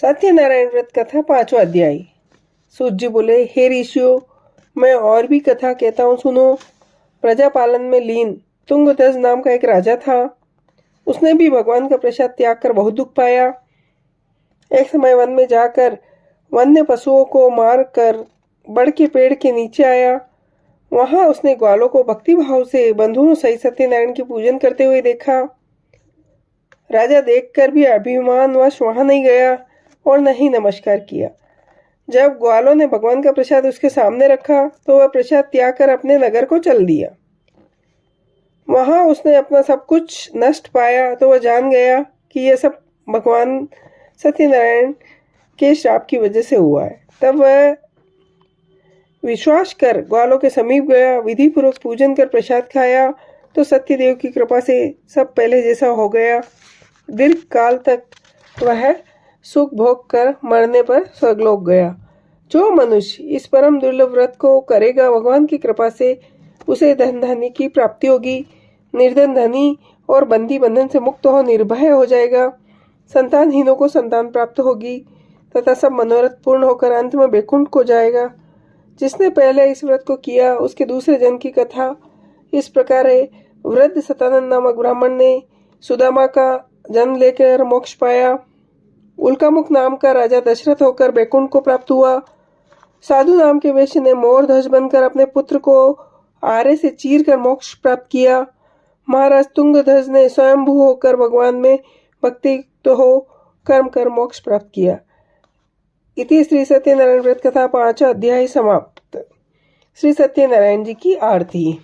सत्यनारायण व्रत कथा 5वां अध्याय। सूत जी बोले, हे ऋषियों, मैं और भी कथा कहता हूँ, सुनो। प्रजापालन में लीन तुंगध्वज नाम का एक राजा था। उसने भी भगवान का प्रसाद त्याग कर बहुत दुख पाया। एक समय वन में जाकर वन्य पशुओं को मार कर बड़ के पेड़ के नीचे आया। वहां उसने ग्वालों को भक्ति भाव से बंधुओं सहित सत्यनारायण की पूजन करते हुए देखा। राजा देखकर भी अभिमानवश वहां नहीं गया और न ही नमस्कार किया। जब ग्वालों ने भगवान का प्रसाद उसके सामने रखा तो वह प्रसाद त्याग कर अपने नगर को चल दिया। वहां उसने अपना सब कुछ नष्ट पाया तो वह जान गया कि यह सब भगवान सत्यनारायण के श्राप की वजह से हुआ है। तब वह विश्वास कर ग्वालों के समीप गया, विधि पूर्वक पूजन कर प्रसाद खाया तो सत्यदेव की कृपा से सब पहले जैसा हो गया। दीर्घ काल तक वह सुख भोग कर मरने पर स्वर्गलोक गया। जो मनुष्य इस परम दुर्लभ व्रत को करेगा, भगवान की कृपा से उसे धन धान्य की प्राप्ति होगी। निर्धन धनी और बंदी बंधन से मुक्त हो निर्भय हो जाएगा। संतानहीनों को संतान प्राप्त होगी तथा सब मनोरथ पूर्ण होकर अंत में वैकुंठ को जाएगा। जिसने पहले इस व्रत को किया उसके दूसरे जन्म की कथा इस प्रकार है। वृद्ध सतानंद नामक ब्राह्मण ने सुदामा का जन्म लेकर मोक्ष पाया। उल्कामुख नाम का राजा दशरथ होकर वैकुंठ को प्राप्त हुआ। साधु नाम के वैश्य ने मोर ध्वज बनकर अपने पुत्र को आरे से चीर कर मोक्ष प्राप्त किया। महाराज तुंगध्वज ने स्वयंभू होकर भगवान में भक्ति तो हो कर्म कर मोक्ष प्राप्त किया। इति श्री सत्यनारायण व्रत कथा 5वां अध्याय समाप्त। श्री सत्यनारायण जी की आरती।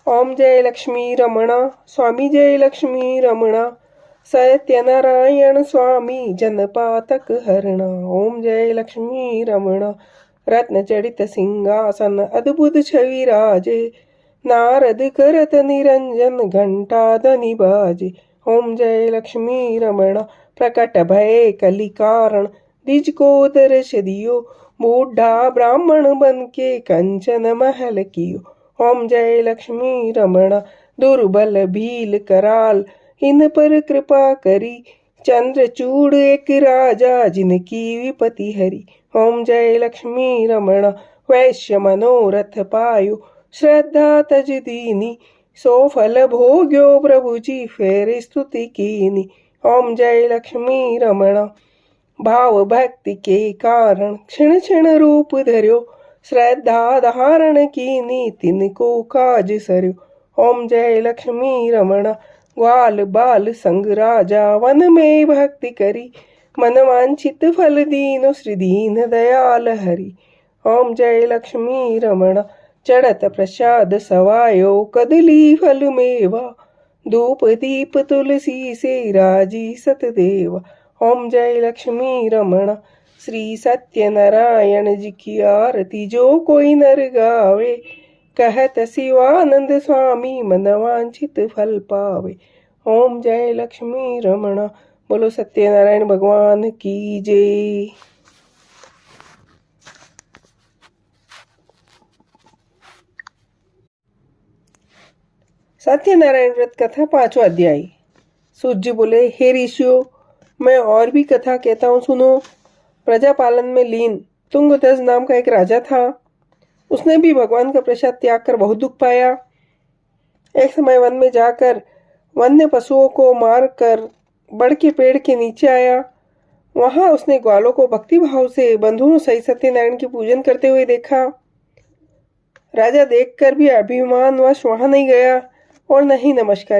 ओम जय लक्ष्मी रमण स्वामी, जय लक्ष्मी रमण सत्यनारायण स्वामी जनपातक हरण। ओम जय लक्ष्मी रमण रत्न चढ़ित सिंहासन अद्भुत छवि राजे, नारद करत निरंजन घंटा धनि बाजे। ओम जय लक्ष्मी रमण प्रकट भय कलि कारण, द्विज को दर्श दियो बूढ़ा ब्राह्मण बन के कंचन महल कियो। ओम जय लक्ष्मी रमण दुर्बल भील कराल, इन पर कृपा करी चंद्रचूड़ एक राजा जिनकी विपति हरी। ओम जय लक्ष्मी रमण वैश्य मनोरथ पायो, श्रद्धा तज दीनी सो फल भोग्यो प्रभु जी फेर स्तुति कीनी। ओम जय लक्ष्मी रमण भाव भक्ति के कारण क्षण क्षण रूप धर्यो, श्रद्धा धारण कीनी तिनको काज सर्यो। ओम जय लक्ष्मी रमण ग्वाल बाल संग राजा वन में भक्ति करी, मन वांछित फल दीनो श्री दीन दयाल हरि। ओम जय लक्ष्मी रमण चढ़त प्रसाद सवायो, कदली फल मेवा धूप दीप तुलसी से राजी सतदेव। ओम जय लक्ष्मी रमण श्री सत्यनारायण जी की आरती जो कोई नर गावे, कहत शिवानंद स्वामी मन वांछित फल पावे। ओम जय लक्ष्मी रमण। बोलो सत्यनारायण भगवान की जय। सत्यनारायण व्रत कथा 5वां अध्याय। सूत जी बोले, हे ऋषियों, मैं और भी कथा कहता हूँ, सुनो। प्रजापालन में लीन तुंगध्वज नाम का एक राजा था। उसने भी भगवान का प्रसाद त्याग कर बहुत दुख पाया। एक समय वन में जाकर वन्य पशुओं को मार कर बड़ के पेड़ के नीचे आया। वहां उसने ग्वालों को भक्ति भाव से बंधुओं सहित सत्यनारायण की पूजन करते हुए देखा। राजा देखकर भी अभिमानवश वहां नहीं गया और न ही नमस्कार